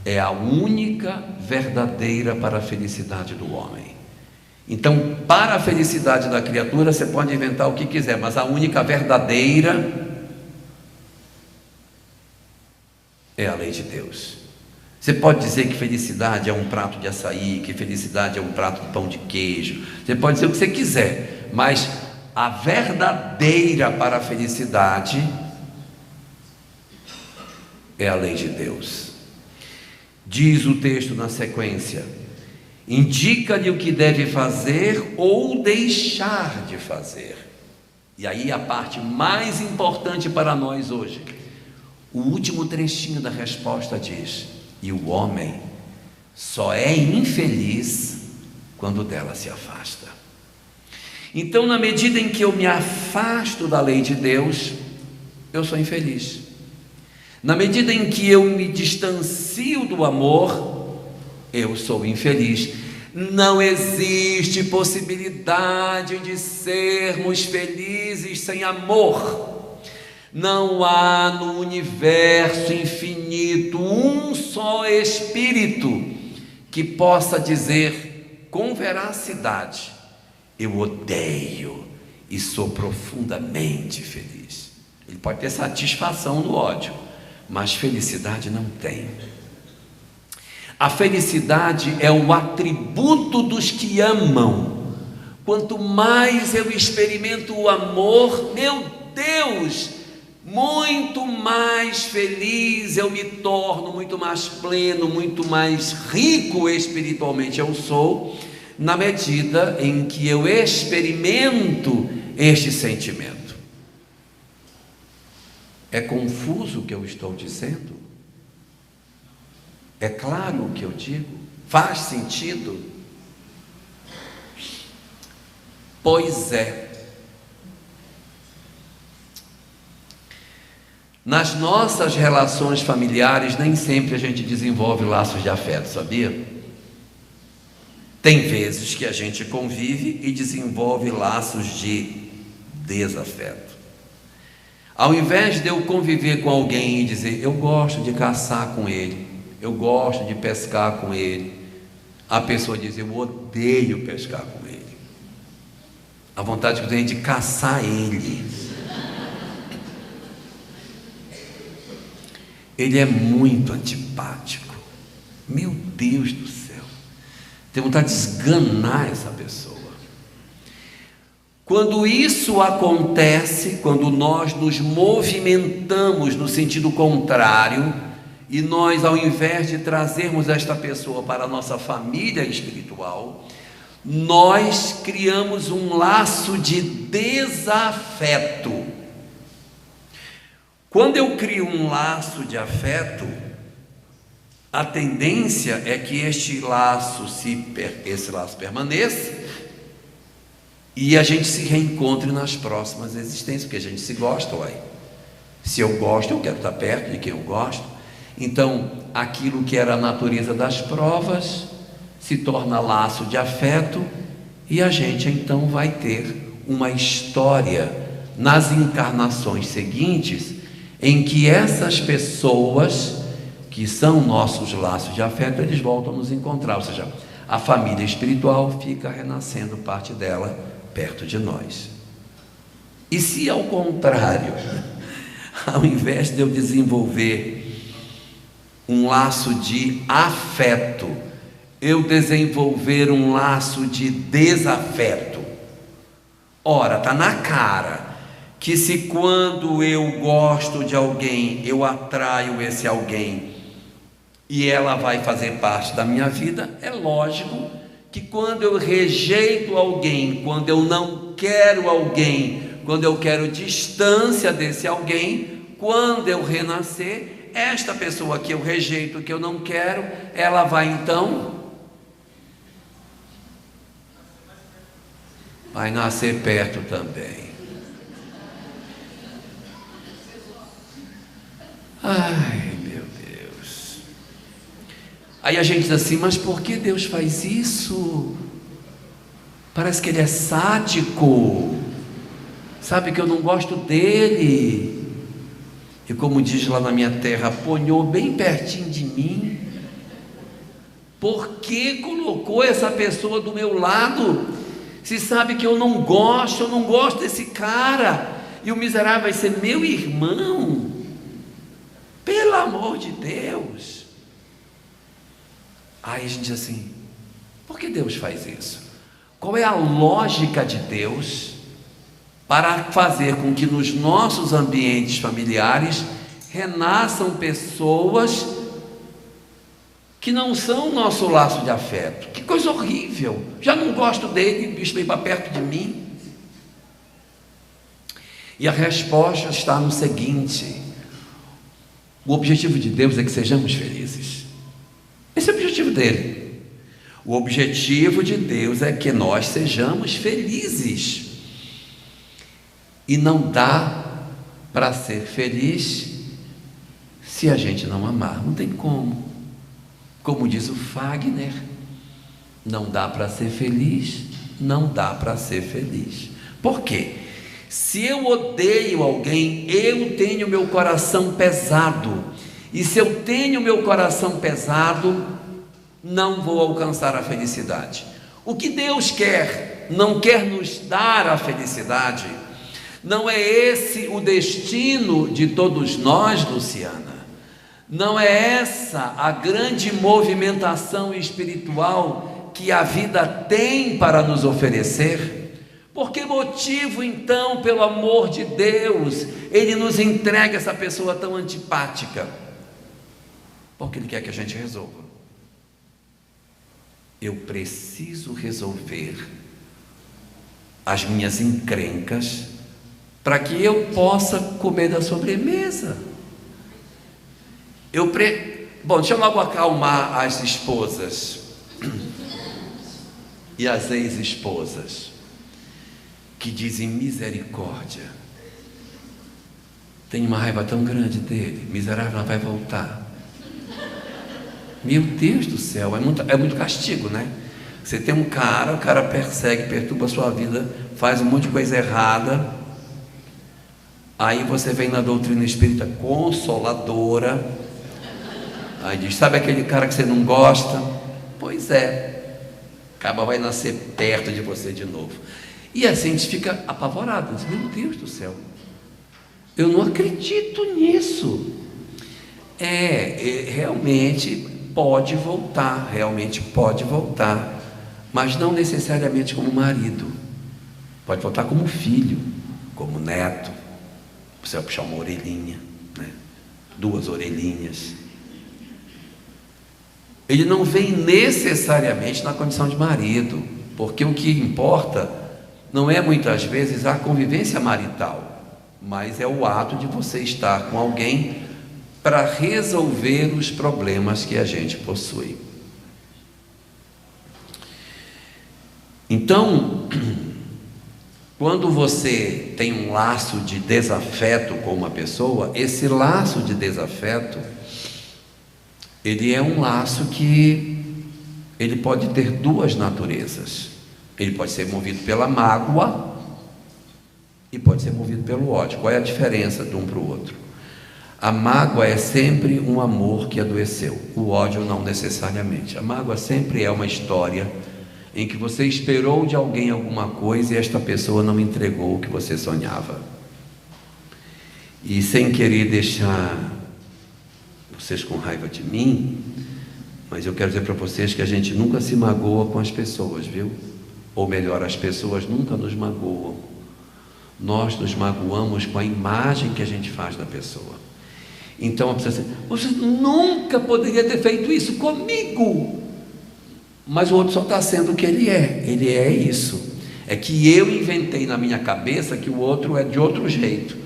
A: é a única verdadeira para a felicidade do homem. Então, para a felicidade da criatura, você pode inventar o que quiser, mas a única verdadeira é a lei de Deus. Você pode dizer que felicidade é um prato de açaí, que felicidade é um prato de pão de queijo, você pode dizer o que você quiser, mas a verdadeira para a felicidade é a lei de Deus. Diz o texto na sequência: indica-lhe o que deve fazer ou deixar de fazer. E aí a parte mais importante para nós hoje, o último trechinho da resposta diz: e o homem só é infeliz quando dela se afasta. Então, na medida em que eu me afasto da lei de Deus, eu sou infeliz. Na medida em que eu me distancio do amor, eu sou infeliz. Não existe possibilidade de sermos felizes sem amor. Não há no universo infinito um só espírito que possa dizer com veracidade: eu odeio e sou profundamente feliz. Ele pode ter satisfação no ódio, mas felicidade não tem. A felicidade é o atributo dos que amam. Quanto mais eu experimento o amor, meu Deus, muito mais feliz eu me torno, muito mais pleno, muito mais rico espiritualmente eu sou, na medida em que eu experimento este sentimento. É confuso o que eu estou dizendo? É claro o que eu digo? Faz sentido? Pois é. Nas nossas relações familiares, nem sempre a gente desenvolve laços de afeto, sabia? Tem vezes que a gente convive e desenvolve laços de desafeto. Ao invés de eu conviver com alguém e dizer: eu gosto de caçar com ele, eu gosto de pescar com ele, a pessoa diz: eu odeio pescar com ele. A vontade que eu tenho é de caçar ele. Ele é muito antipático. Meu Deus do céu. Tenho vontade de esganar essa pessoa. Quando isso acontece, quando nós nos movimentamos no sentido contrário, e nós, ao invés de trazermos esta pessoa para a nossa família espiritual, nós criamos um laço de desafeto. Quando eu crio um laço de afeto, a tendência é que esse laço permaneça e a gente se reencontre nas próximas existências, porque a gente se gosta, uai. Se eu gosto, eu quero estar perto de quem eu gosto. Então, aquilo que era a natureza das provas se torna laço de afeto, e a gente então vai ter uma história nas encarnações seguintes, em que essas pessoas que são nossos laços de afeto, eles voltam a nos encontrar, ou seja, a família espiritual fica renascendo parte dela perto de nós. E se ao contrário, ao invés de eu desenvolver um laço de afeto, eu desenvolver um laço de desafeto, ora, está na cara que se quando eu gosto de alguém, eu atraio esse alguém e ela vai fazer parte da minha vida, é lógico que quando eu rejeito alguém, quando eu não quero alguém, quando eu quero distância desse alguém, quando eu renascer, esta pessoa que eu rejeito, que eu não quero, ela vai então vai nascer perto também. Ai, meu Deus. Aí a gente diz assim, mas por que Deus faz isso? Parece que Ele é sádico. Sabe que eu não gosto dele. E como diz lá na minha terra, aponhou bem pertinho de mim. Por que colocou essa pessoa do meu lado? Se sabe que eu não gosto desse cara. E o miserável vai ser meu irmão. Pelo amor de Deus. Aí a gente diz assim, por que Deus faz isso? Qual é a lógica de Deus para fazer com que nos nossos ambientes familiares renasçam pessoas que não são o nosso laço de afeto? Que coisa horrível, já não gosto dele, o bicho veio para perto de mim. E a resposta está no seguinte: o objetivo de Deus é que sejamos felizes. Esse é o objetivo dele. O objetivo de Deus é que nós sejamos felizes. E não dá para ser feliz se a gente não amar. Não tem como. Como diz o Fagner, não dá para ser feliz, não dá para ser feliz. Por quê? Se eu odeio alguém, eu tenho meu coração pesado. E se eu tenho meu coração pesado, não vou alcançar a felicidade. O que Deus quer, não quer nos dar a felicidade. Não é esse o destino de todos nós, Luciana. Não é essa a grande movimentação espiritual que a vida tem para nos oferecer? Por que motivo, então, pelo amor de Deus, Ele nos entrega essa pessoa tão antipática? Porque Ele quer que a gente resolva. Eu preciso resolver as minhas encrencas para que eu possa comer da sobremesa. Bom, deixa eu logo acalmar as esposas e as ex-esposas que dizem misericórdia. Tenho uma raiva tão grande dele, miserável, não vai voltar. Meu Deus do céu, é muito castigo, né? Você tem um cara, o cara persegue, perturba a sua vida, faz um monte de coisa errada. Aí você vem na doutrina espírita consoladora. Aí diz, sabe aquele cara que você não gosta? Pois é, acaba vai nascer perto de você de novo. E assim a gente fica apavorado, diz, meu Deus do céu, eu não acredito nisso. Realmente pode voltar, mas não necessariamente como marido, pode voltar como filho, como neto. Você vai puxar uma orelhinha, né? 2 orelhinhas. Ele não vem necessariamente na condição de marido, porque o que importa não é muitas vezes a convivência marital, mas é o ato de você estar com alguém para resolver os problemas que a gente possui. Quando você tem um laço de desafeto com uma pessoa, esse laço de desafeto, ele é um laço que ele pode ter duas naturezas. Ele pode ser movido pela mágoa e pode ser movido pelo ódio. Qual é a diferença de um para o outro? A mágoa é sempre um amor que adoeceu, o ódio não necessariamente. A mágoa sempre é uma história em que você esperou de alguém alguma coisa e esta pessoa não entregou o que você sonhava. E sem querer deixar vocês com raiva de mim, mas eu quero dizer para vocês que a gente nunca se magoa com as pessoas, viu? Ou melhor, as pessoas nunca nos magoam. Nós nos magoamos com a imagem que a gente faz da pessoa. Então a pessoa diz: você nunca poderia ter feito isso comigo. Mas o outro só está sendo o que ele é isso. É que eu inventei na minha cabeça que o outro é de outro jeito.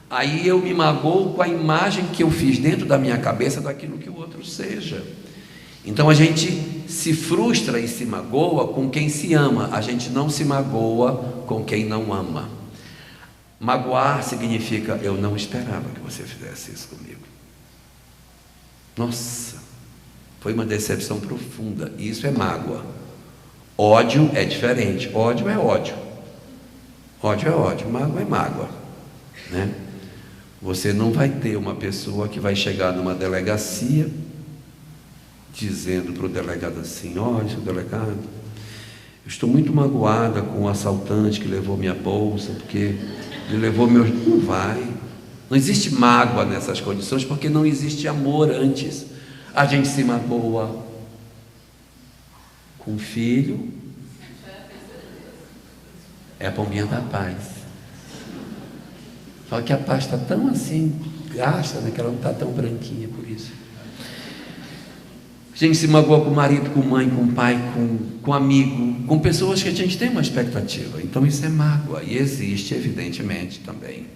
A: Aí eu me magoo com a imagem que eu fiz dentro da minha cabeça daquilo que o outro seja. Então a gente se frustra e se magoa com quem se ama, a gente não se magoa com quem não ama. Magoar significa: eu não esperava que você fizesse isso comigo. Nossa, foi uma decepção profunda. Isso é mágoa. Ódio é diferente. Ódio é ódio. Ódio é ódio. Mágoa é mágoa, né? Você não vai ter uma pessoa que vai chegar numa delegacia dizendo para o delegado assim: olha, seu delegado, eu estou muito magoada com o assaltante que levou minha bolsa, porque ele levou meus... Não vai. Não existe mágoa nessas condições, porque não existe amor antes. A gente se magoa com o filho, é a pombinha da paz. Só que a paz está tão assim, gasta, né, que ela não está tão branquinha por isso. A gente se magoa com o marido, com mãe, com pai, com amigo, com pessoas que a gente tem uma expectativa. Então isso é mágoa. E existe, evidentemente, também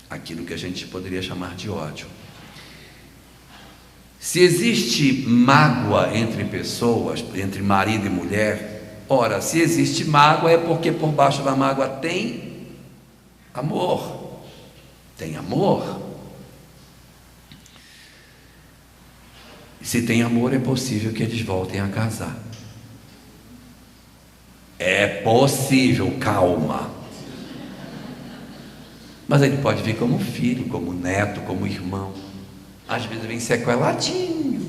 A: aquilo que a gente poderia chamar de ódio. Se existe mágoa entre pessoas, entre marido e mulher, ora, se existe mágoa é porque por baixo da mágoa tem amor. Tem amor. Se tem amor, é possível que eles voltem a casar. É possível, calma. Mas ele pode vir como filho, como neto, como irmão. Às vezes vem sequeladinho.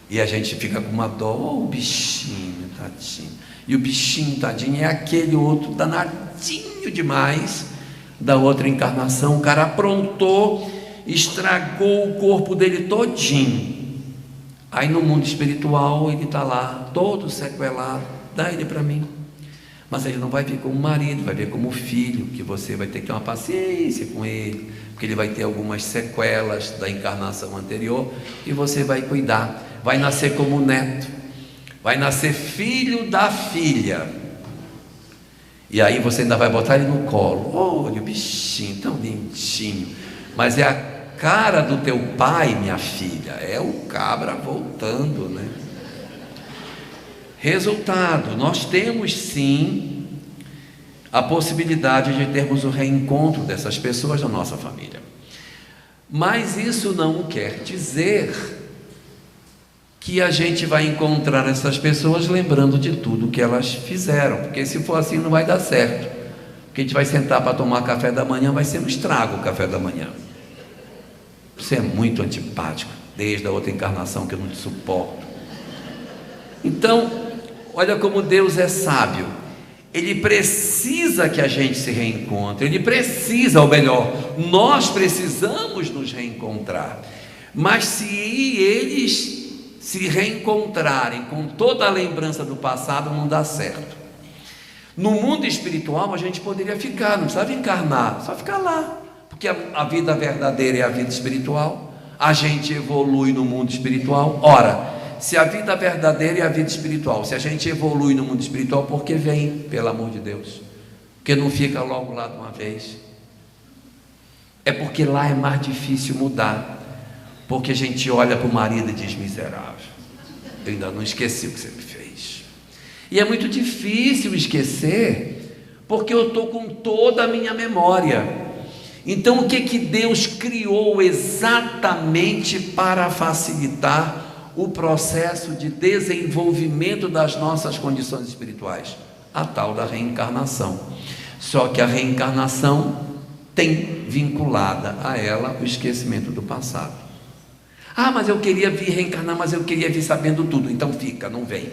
A: E a gente fica com uma dó: o bichinho, tadinho. E o bichinho, tadinho, é aquele outro danadinho demais da outra encarnação. O cara aprontou, estragou o corpo dele todinho. Aí no mundo espiritual ele está lá, todo sequelado. Dá ele para mim. Mas ele não vai vir como marido, vai vir como filho, que você vai ter que ter uma paciência com ele, porque ele vai ter algumas sequelas da encarnação anterior, e você vai cuidar. Vai nascer como neto, vai nascer filho da filha, e aí você ainda vai botar ele no colo. Olha o bichinho, tão lindinho. Mas é a cara do teu pai, minha filha, é o cabra voltando, né? Resultado: nós temos sim a possibilidade de termos o reencontro dessas pessoas na nossa família, mas isso não quer dizer que a gente vai encontrar essas pessoas lembrando de tudo que elas fizeram, porque se for assim não vai dar certo, porque a gente vai sentar para tomar café da manhã, vai ser um estrago o café da manhã. Você é muito antipático, desde a outra encarnação que eu não te suporto. Então, olha como Deus é sábio. Ele precisa que a gente se reencontre. Ele precisa, ou melhor, nós precisamos nos reencontrar. Mas se eles se reencontrarem com toda a lembrança do passado, não dá certo. No mundo espiritual a gente poderia ficar, não precisava encarnar, só ficar lá, porque a vida verdadeira é a vida espiritual. A gente evolui no mundo espiritual. Ora, se a vida verdadeira é a vida espiritual, se a gente evolui no mundo espiritual, por que vem, pelo amor de Deus? Porque não fica logo lá de uma vez? É porque lá é mais difícil mudar, porque a gente olha para o marido e diz: miserável, eu ainda não esqueci o que você me fez. E é muito difícil esquecer, porque eu estou com toda a minha memória. Então o que Deus criou exatamente para facilitar o processo de desenvolvimento das nossas condições espirituais? A tal da reencarnação. Só que a reencarnação tem vinculada a ela o esquecimento do passado. Mas eu queria vir reencarnar, mas eu queria vir sabendo tudo. Então fica, não vem,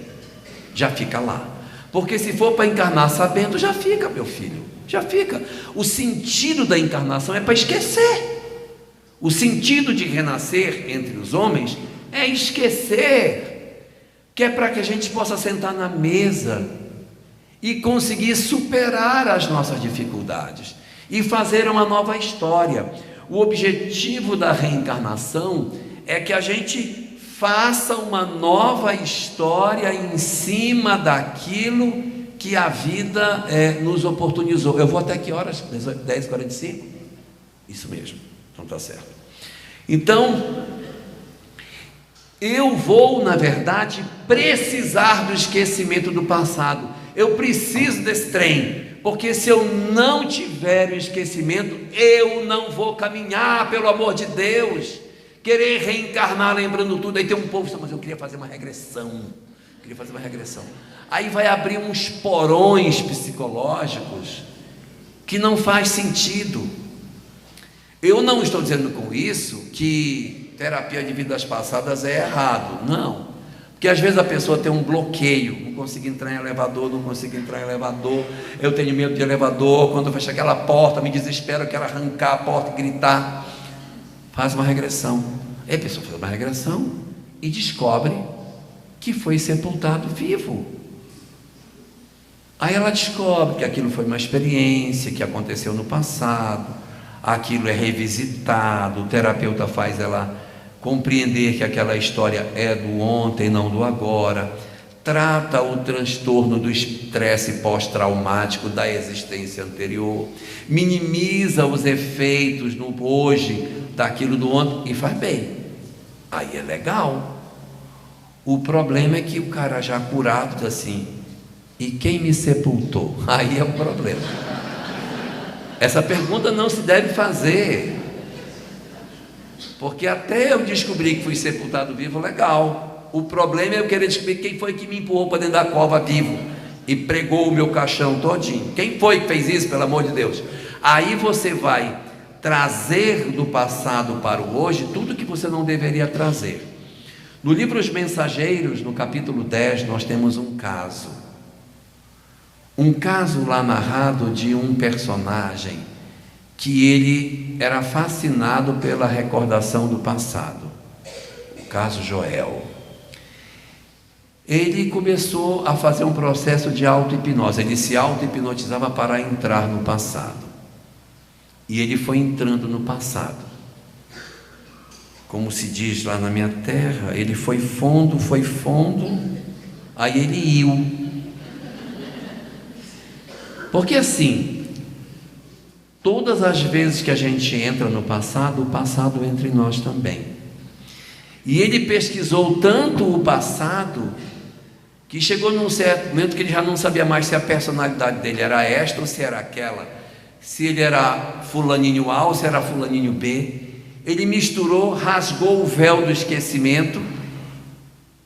A: já fica lá. Porque se for para encarnar sabendo, já fica, meu filho, já fica. O sentido da encarnação é para esquecer. O sentido de renascer entre os homens é esquecer, que é para que a gente possa sentar na mesa e conseguir superar as nossas dificuldades e fazer uma nova história. O objetivo da reencarnação é que a gente faça uma nova história em cima daquilo que a vida nos oportunizou. Eu vou até que horas? 10h45? Isso mesmo, então está certo. Então, eu vou, na verdade, precisar do esquecimento do passado. Eu preciso desse trem, porque se eu não tiver o esquecimento, eu não vou caminhar, pelo amor de Deus. Querer reencarnar lembrando tudo. Aí tem um povo, mas eu queria fazer uma regressão. Aí vai abrir uns porões psicológicos que não faz sentido. Eu não estou dizendo com isso que terapia de vidas passadas é errado, não. Porque às vezes a pessoa tem um bloqueio, não consigo entrar em elevador, eu tenho medo de elevador, quando fecha aquela porta, me desespero, eu quero arrancar a porta e gritar. Faz uma regressão. Aí a pessoa faz uma regressão e descobre que foi sepultado vivo. Aí ela descobre que aquilo foi uma experiência que aconteceu no passado, aquilo é revisitado, o terapeuta faz ela compreender que aquela história é do ontem, não do agora, trata o transtorno do estresse pós-traumático da existência anterior, minimiza os efeitos no hoje daquilo do ontem e faz bem. Aí é legal. O problema é que o cara já curado diz assim: e quem me sepultou? Aí é o problema. Essa pergunta não se deve fazer, porque até eu descobrir que fui sepultado vivo, legal. O problema é eu querer descobrir quem foi que me empurrou para dentro da cova vivo e pregou o meu caixão todinho. Quem foi que fez isso, pelo amor de Deus? Aí você vai trazer do passado para o hoje tudo que você não deveria trazer. No livro Os Mensageiros, no capítulo 10, nós temos um caso lá narrado de um personagem que ele era fascinado pela recordação do passado, o caso Joel. Ele começou a fazer um processo de auto-hipnose, ele se auto-hipnotizava para entrar no passado, e ele foi entrando no passado, como se diz lá na minha terra, ele foi fundo, aí ele iu, porque assim, todas as vezes que a gente entra no passado, o passado entra em nós também. E ele pesquisou tanto o passado, que chegou num certo momento que ele já não sabia mais se a personalidade dele era esta ou se era aquela, se ele era fulaninho A ou se era fulaninho B. Ele misturou, rasgou o véu do esquecimento,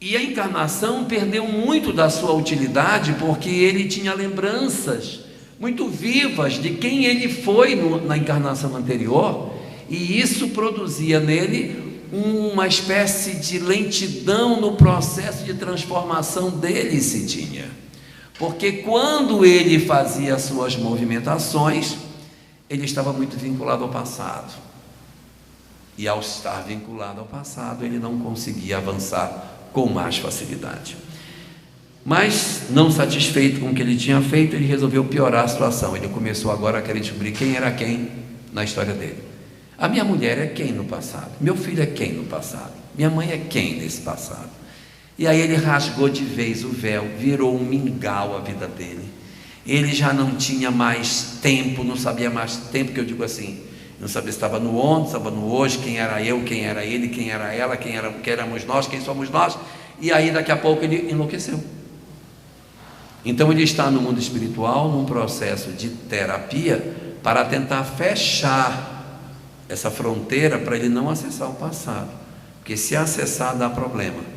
A: e a encarnação perdeu muito da sua utilidade, porque ele tinha lembranças muito vivas de quem ele foi na encarnação anterior, e isso produzia nele uma espécie de lentidão no processo de transformação dele, se tinha, porque quando ele fazia as suas movimentações, ele estava muito vinculado ao passado, e ao estar vinculado ao passado, ele não conseguia avançar com mais facilidade. Mas, não satisfeito com o que ele tinha feito, ele resolveu piorar a situação. Ele começou agora a querer descobrir quem era quem na história dele. A minha mulher é quem no passado? Meu filho é quem no passado? Minha mãe é quem nesse passado? E aí ele rasgou de vez o véu, virou um mingau a vida dele. Ele já não tinha mais tempo, não sabia mais tempo, que eu digo assim, não sabia se estava no ontem, estava no hoje, quem era eu, quem era ele, quem era ela, quem éramos nós, quem somos nós. E aí daqui a pouco ele enlouqueceu. Então ele está no mundo espiritual, num processo de terapia, para tentar fechar essa fronteira, para ele não acessar o passado, porque se acessar dá problema.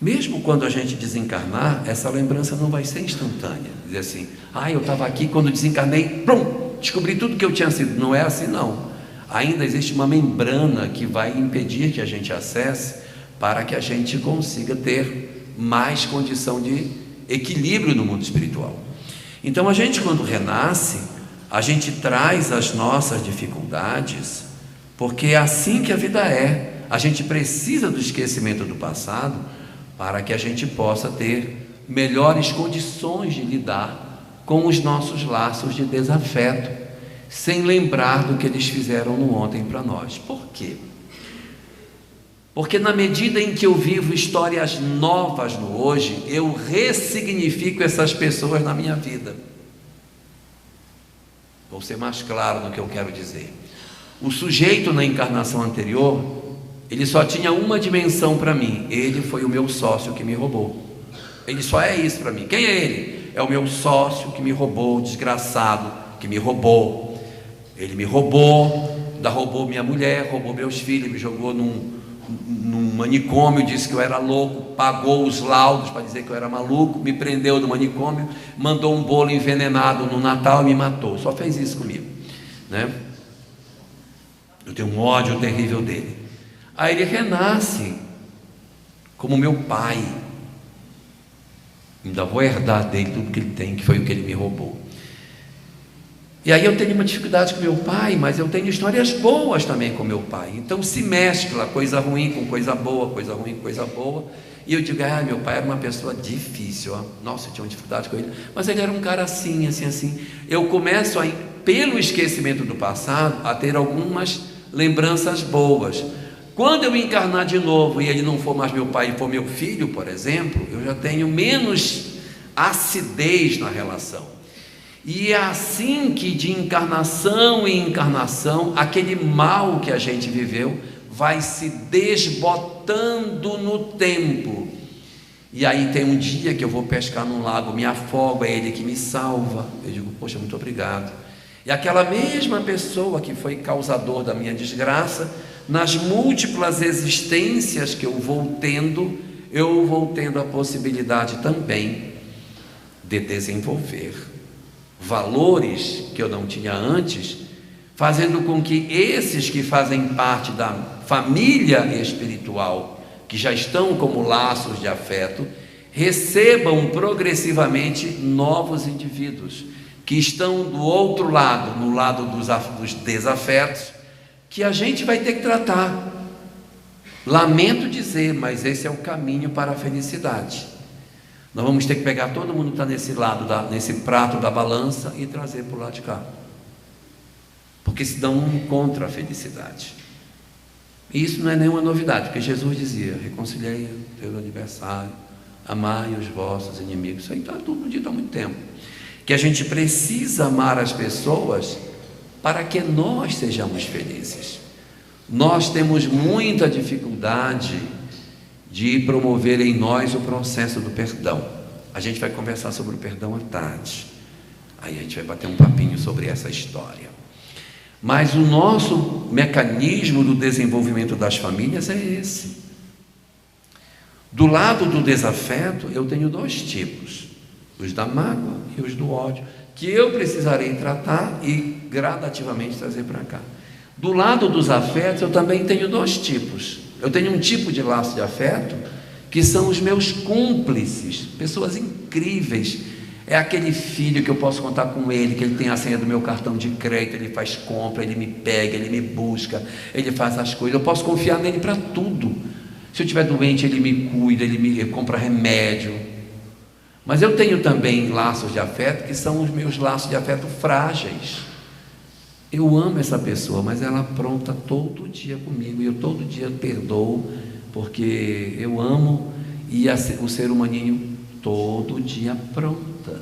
A: Mesmo quando a gente desencarnar, essa lembrança não vai ser instantânea. Dizer assim, eu estava aqui quando desencarnei, prum, descobri tudo que eu tinha sido. Não é assim não. Ainda existe uma membrana que vai impedir que a gente acesse, para que a gente consiga ter mais condição de equilíbrio no mundo espiritual. Então a gente, quando renasce, a gente traz as nossas dificuldades, porque é assim que a vida é. A gente precisa do esquecimento do passado para que a gente possa ter melhores condições de lidar com os nossos laços de desafeto, sem lembrar do que eles fizeram no ontem para nós. Por quê? Porque na medida em que eu vivo histórias novas no hoje, eu ressignifico essas pessoas na minha vida. Vou ser mais claro no que eu quero dizer. O sujeito na encarnação anterior, ele só tinha uma dimensão para mim: ele foi o meu sócio que me roubou. Ele só é isso para mim. Quem é ele? É o meu sócio que me roubou, o desgraçado que me roubou. Ele me roubou, roubou minha mulher, roubou meus filhos, me jogou num manicômio, disse que eu era louco, pagou os laudos para dizer que eu era maluco, me prendeu no manicômio, mandou um bolo envenenado no Natal e me matou. Só fez isso comigo, né? Eu tenho um ódio terrível dele. Aí ele renasce como meu pai. Ainda vou herdar dele tudo que ele tem, que foi o que ele me roubou. E aí eu tenho uma dificuldade com meu pai, mas eu tenho histórias boas também com meu pai. Então se mescla coisa ruim com coisa boa, coisa ruim com coisa boa. E eu digo, meu pai era uma pessoa difícil, nossa, eu tinha uma dificuldade com ele, mas ele era um cara assim, assim, assim. Eu começo, pelo esquecimento do passado, a ter algumas lembranças boas. Quando eu encarnar de novo e ele não for mais meu pai e for meu filho, por exemplo, eu já tenho menos acidez na relação. E é assim que, de encarnação em encarnação, aquele mal que a gente viveu vai se desbotando no tempo. E aí tem um dia que eu vou pescar num lago, me afogo, é ele que me salva. Eu digo, poxa, muito obrigado. E aquela mesma pessoa que foi causador da minha desgraça, nas múltiplas existências que eu vou tendo a possibilidade também de desenvolver valores que eu não tinha antes, fazendo com que esses que fazem parte da família espiritual, que já estão como laços de afeto, recebam progressivamente novos indivíduos, que estão do outro lado, no lado dos desafetos, que a gente vai ter que tratar. Lamento dizer, mas esse é o caminho para a felicidade. Nós vamos ter que pegar todo mundo que está nesse lado, nesse prato da balança, e trazer para o lado de cá, porque senão não encontra a felicidade. E isso não é nenhuma novidade, porque Jesus dizia, reconciliei o teu aniversário, amai os vossos inimigos. Isso aí está tudo dito há muito tempo, que a gente precisa amar as pessoas para que nós sejamos felizes. Nós temos muita dificuldade de promover em nós o processo do perdão. A gente vai conversar sobre o perdão à tarde, aí a gente vai bater um papinho sobre essa história. Mas o nosso mecanismo do desenvolvimento das famílias é esse. Do lado do desafeto, eu tenho dois tipos: os da mágoa e os do ódio, que eu precisarei tratar e gradativamente trazer para cá. Do lado dos afetos, eu também tenho dois tipos. Eu tenho um tipo de laço de afeto, que são os meus cúmplices, pessoas incríveis. É aquele filho que eu posso contar com ele, que ele tem a senha do meu cartão de crédito, ele faz compra, ele me pega, ele me busca, ele faz as coisas, eu posso confiar nele para tudo. Se eu estiver doente, ele me cuida, ele me compra remédio. Mas eu tenho também laços de afeto, que são os meus laços de afeto frágeis. Eu amo essa pessoa, mas ela apronta todo dia comigo, e eu todo dia perdoo, porque eu amo, e o ser humaninho todo dia apronta.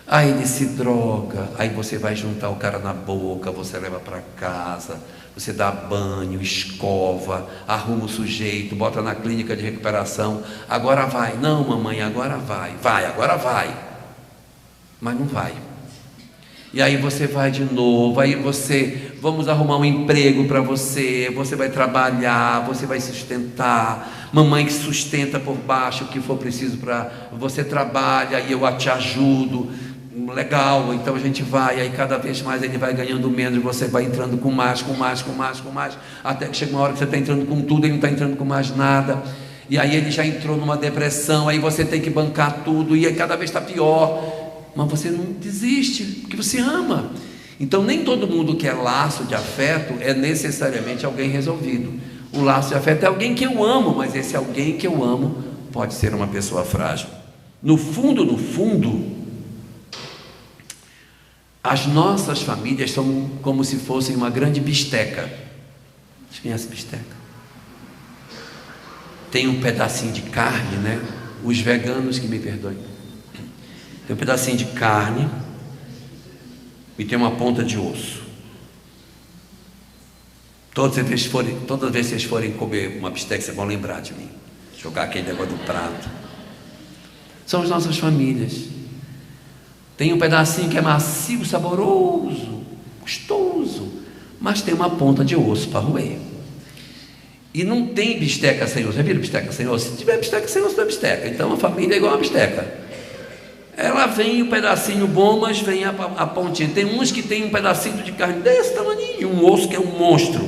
A: Aí ele se droga, aí você vai juntar o cara na boca, você leva para casa, você dá banho, escova, arruma o sujeito, bota na clínica de recuperação. Agora vai. Não, mamãe, agora vai. Vai, agora vai. Mas não vai. E aí você vai de novo, aí vamos arrumar um emprego para você, você vai trabalhar, você vai sustentar, mamãe que sustenta por baixo o que for preciso para você trabalha e eu te ajudo, legal, então a gente vai, aí cada vez mais ele vai ganhando menos, você vai entrando com mais, até que chega uma hora que você está entrando com tudo, ele não está entrando com mais nada, e aí ele já entrou numa depressão, aí você tem que bancar tudo, e aí cada vez está pior. Mas você não desiste, porque você ama. Então nem todo mundo que é laço de afeto é necessariamente alguém resolvido. O laço de afeto é alguém que eu amo, mas esse alguém que eu amo pode ser uma pessoa frágil. No fundo, as nossas famílias são como se fossem uma grande bisteca. Vocês conhecem bisteca? Tem um pedacinho de carne, né? Os veganos que me perdoem. Tem um pedacinho de carne e tem uma ponta de osso. Todas as vezes que vocês forem comer uma bisteca, vocês vão lembrar de mim. Jogar aquele negócio do prato. São as nossas famílias. Tem um pedacinho que é macio, saboroso, gostoso, mas tem uma ponta de osso para roer. E não tem bisteca sem osso. Já viram bisteca sem osso? Se tiver bisteca sem osso, não é bisteca. Então a família é igual a bisteca. Ela vem um pedacinho bom, mas vem a pontinha. Tem uns que tem um pedacinho de carne desse tamanho, um osso que é um monstro.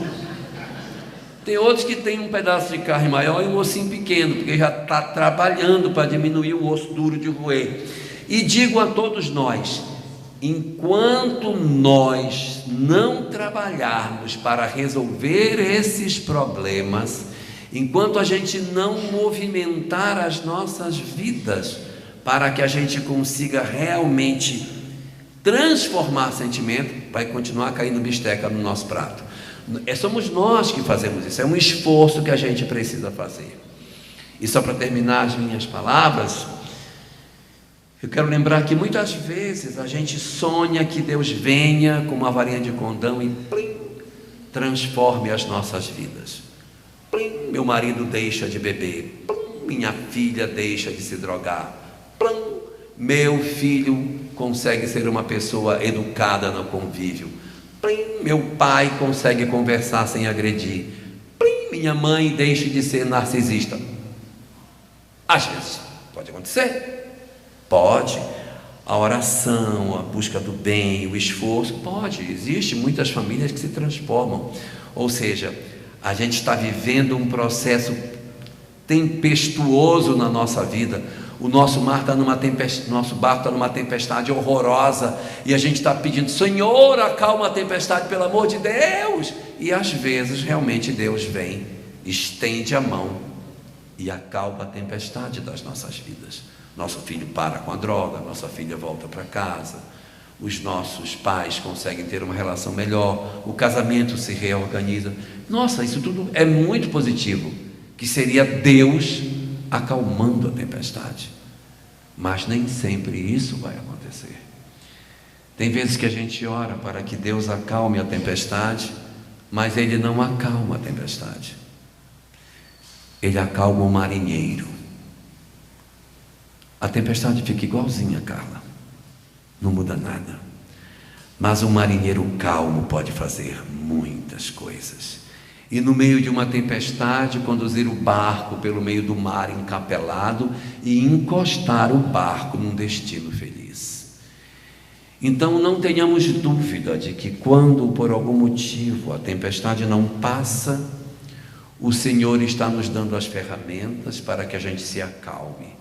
A: Tem outros que tem um pedaço de carne maior e um ossinho pequeno, porque já está trabalhando para diminuir o osso duro de roer. E digo a todos nós, enquanto nós não trabalharmos para resolver esses problemas, enquanto a gente não movimentar as nossas vidas, para que a gente consiga realmente transformar sentimento, vai continuar caindo bisteca no nosso prato. Somos nós que fazemos isso, é um esforço que a gente precisa fazer. E só para terminar as minhas palavras, eu quero lembrar que muitas vezes a gente sonha que Deus venha com uma varinha de condão e plim, transforme as nossas vidas. Plim, meu marido deixa de beber, plim, minha filha deixa de se drogar, meu filho consegue ser uma pessoa educada no convívio, meu pai consegue conversar sem agredir, minha mãe deixa de ser narcisista. Às vezes pode acontecer, pode. A oração, a busca do bem, o esforço, pode. Existe muitas famílias que se transformam. Ou seja, a gente está vivendo um processo tempestuoso na nossa vida. O nosso mar está nosso barco está numa tempestade horrorosa e a gente está pedindo: Senhor, acalma a tempestade, pelo amor de Deus. E às vezes realmente Deus vem, estende a mão e acalma a tempestade das nossas vidas. Nosso filho para com a droga, nossa filha volta para casa, os nossos pais conseguem ter uma relação melhor, o casamento se reorganiza. Nossa, isso tudo é muito positivo, que seria Deus acalmando a tempestade, mas nem sempre isso vai acontecer. Tem vezes que a gente ora para que Deus acalme a tempestade, mas Ele não acalma a tempestade, Ele acalma o marinheiro. A tempestade fica igualzinha, Carla, não muda nada, mas um marinheiro calmo pode fazer muitas coisas. E no meio de uma tempestade, conduzir o barco pelo meio do mar encapelado e encostar o barco num destino feliz. Então não tenhamos dúvida de que quando por algum motivo a tempestade não passa, o Senhor está nos dando as ferramentas para que a gente se acalme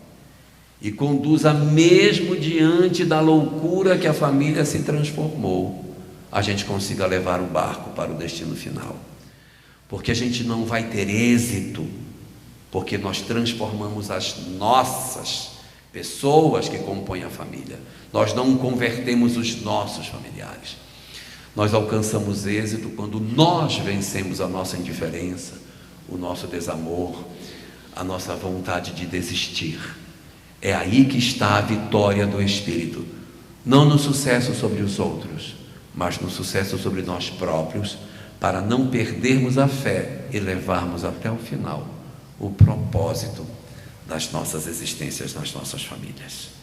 A: e conduza mesmo diante da loucura que a família se transformou, a gente consiga levar o barco para o destino final. Porque a gente não vai ter êxito, porque nós transformamos as nossas pessoas que compõem a família, nós não convertemos os nossos familiares. Nós alcançamos êxito quando nós vencemos a nossa indiferença, o nosso desamor, a nossa vontade de desistir. É aí que está a vitória do Espírito. não no sucesso sobre os outros, mas no sucesso sobre nós próprios, para não perdermos a fé e levarmos até o final o propósito das nossas existências nas nossas famílias.